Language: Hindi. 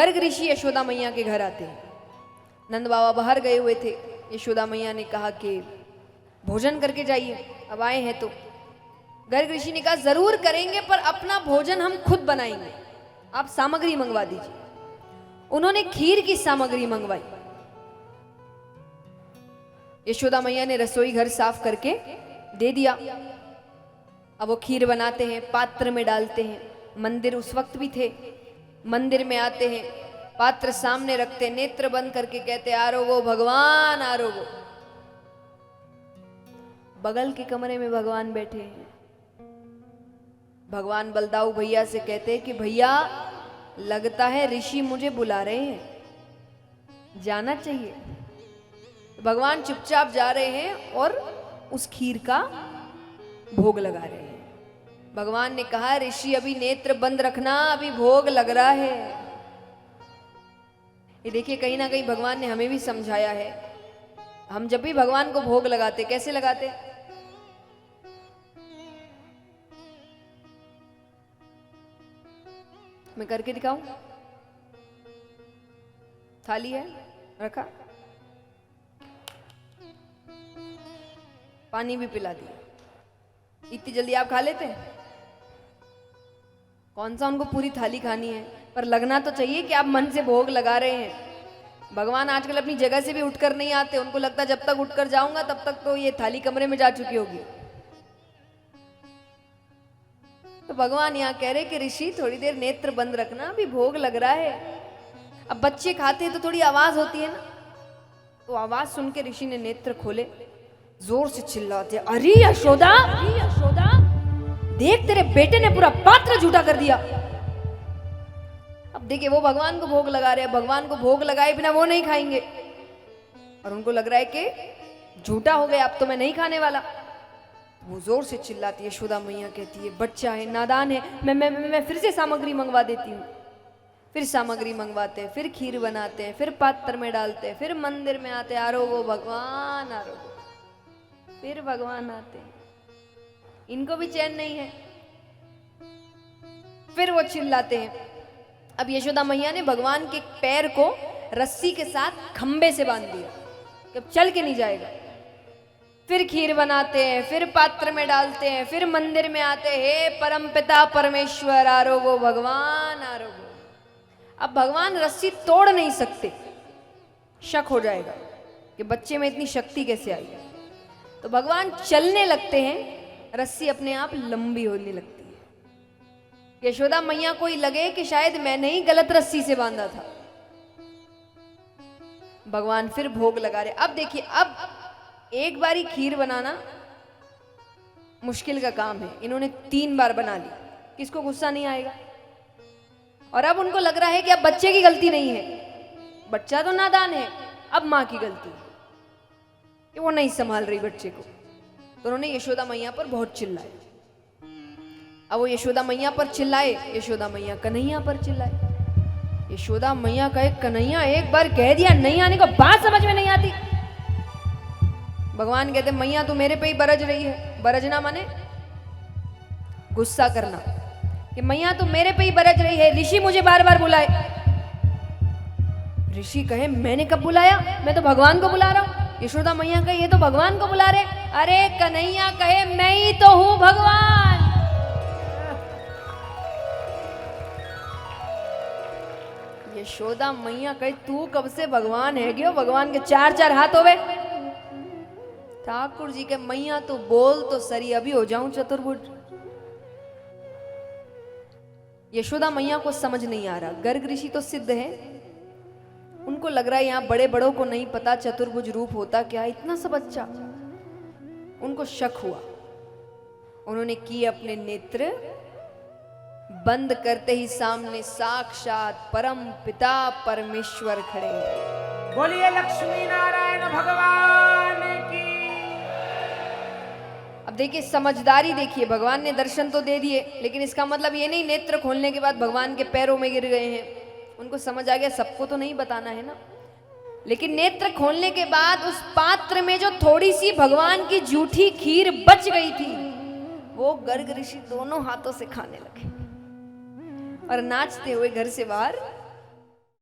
गर्ग ऋषि यशोदा मैया के घर आते हैं। नंद बाबा बाहर गए हुए थे। यशोदा मैया ने कहा कि भोजन करके जाइए, अब आए हैं तो। गर्ग ऋषि ने कहा जरूर करेंगे, पर अपना भोजन हम खुद बनाएंगे, आप सामग्री मंगवा दीजिए। उन्होंने खीर की सामग्री मंगवाई। यशोदा मैया ने रसोई घर साफ करके दे दिया। अब वो खीर बनाते हैं, पात्र में डालते हैं। मंदिर उस वक्त भी थे। मंदिर में आते हैं, पात्र सामने रखते, नेत्र बंद करके कहते आरोगो भगवान आरोगो। बगल के कमरे में भगवान बैठे हैं। भगवान बलदाऊ भैया से कहते हैं कि भैया लगता है ऋषि मुझे बुला रहे हैं, जाना चाहिए। भगवान चुपचाप जा रहे हैं और उस खीर का भोग लगा रहे हैं। भगवान ने कहा ऋषि अभी नेत्र बंद रखना, अभी भोग लग रहा है। ये देखिए कहीं ना कहीं भगवान ने हमें भी समझाया है। हम जब भी भगवान को भोग लगाते कैसे लगाते? मैं करके दिखाऊं? थाली है रखा, पानी भी पिला दिया। इतनी जल्दी आप खा लेते हैं? कौन सा उनको पूरी थाली खानी है? पर लगना तो चाहिए कि आप मन से भोग लगा रहे हैं। भगवान आजकल अपनी जगह से भी उठकर नहीं आते। उनको लगता है जब तक उठकर जाऊंगा तब तक तो ये थाली कमरे में जा चुकी होगी। तो भगवान यहाँ कह रहे कि ऋषि थोड़ी देर नेत्र बंद रखना, अभी भोग लग रहा है। अब बच्चे खाते हैं तो थोड़ी आवाज होती है ना, तो आवाज सुन के ऋषि ने नेत्र खोले, जोर से चिल्लाते अरे यशोदा, देख तेरे बेटे ने पूरा पात्र झूठा कर दिया। अब देखिए वो भगवान को भोग लगा रहे हैं, भगवान को भोग लगाए बिना वो नहीं खाएंगे और उनको लग रहा है कि झूठा हो गया, अब तो मैं नहीं खाने वाला। वो जोर से चिल्लाती है। यशोदा मैया कहती है बच्चा है, नादान है, मैं फिर से सामग्री मंगवा देती हूँ। फिर सामग्री मंगवाते हैं, फिर खीर बनाते हैं, फिर पात्र में डालते हैं, फिर मंदिर में आते हैं, आरोगो भगवान आरोगो। फिर भगवान आते हैं, इनको भी चैन नहीं है। फिर वो चिल्लाते हैं। अब यशोदा मैया ने भगवान के पैर को रस्सी के साथ खंबे से बांध दिया कि अब चल के नहीं जाएगा। फिर खीर बनाते हैं, फिर पात्र में डालते हैं, फिर मंदिर में आते हैं, हे परमपिता परमेश्वर आरोगो भगवान आरोगो। अब भगवान रस्सी तोड़ नहीं सकते, शक हो जाएगा कि बच्चे में इतनी शक्ति कैसे आई। तो भगवान चलने लगते हैं, रस्सी अपने आप लंबी होने लगती है। यशोदा मैया को ही लगे कि शायद मैंने ही गलत रस्सी से बांधा था। भगवान फिर भोग लगा रहे। अब देखिए, अब एक बारी खीर बनाना मुश्किल का काम है, इन्होंने 3 बार बना ली। किसको गुस्सा नहीं आएगा? और अब उनको लग रहा है कि अब बच्चे की गलती नहीं है, बच्चा तो नादान है, अब माँ की गलती है कि वो नहीं संभाल रही बच्चे को। तो उन्होंने यशोदा मैया पर बहुत चिल्लाए। अब वो यशोदा मैया पर चिल्लाए, यशोदा मैया कन्हैया पर चिल्लाए। यशोदा मैया कहे कन्हैया एक बार कह दिया, नहीं आने को बात समझ में नहीं आती। भगवान कहते मैया तू मेरे पे ही बरज रही है। बरजना माने गुस्सा करना, कि मैया तू मेरे पे ही बरज रही है, ऋषि मुझे बार बार बुलाए। ऋषि कहे मैंने कब बुलाया, मैं तो भगवान को बुला रहा हूं। यशोदा मैया कहे ये तो भगवान को बुला रहे। अरे कन्हैया कहे मैं ही तो हूं भगवान। यशोदा मैया कहे तू कब से भगवान है गयो, भगवान के 4-4 हाथ होवे। ठाकुर जी के मैया तो बोल तो सरी, अभी हो जाऊं चतुर्भुज। यशोदा मैया को समझ नहीं आ रहा। गर्ग ऋषि तो सिद्ध है, उनको लग रहा है यहाँ बड़े बड़ों को नहीं पता चतुर्भुज रूप होता क्या, इतना सा बच्चा। उनको शक हुआ, उन्होंने किए अपने नेत्र बंद करते ही सामने साक्षात परम पिता परमेश्वर खड़े। बोलिए लक्ष्मी नारायण भगवान की। अब देखिए समझदारी देखिए, भगवान ने दर्शन तो दे दिए, लेकिन इसका मतलब ये नहीं नेत्र खोलने के बाद भगवान के पैरों में गिर गए हैं। उनको समझ आ गया सबको तो नहीं बताना है ना। लेकिन नेत्र खोलने के बाद उस पात्र में जो थोड़ी सी भगवान की जूठी खीर बच गई थी, वो गर्ग ऋषि दोनों हाथों से खाने लगे और नाचते हुए घर से बाहर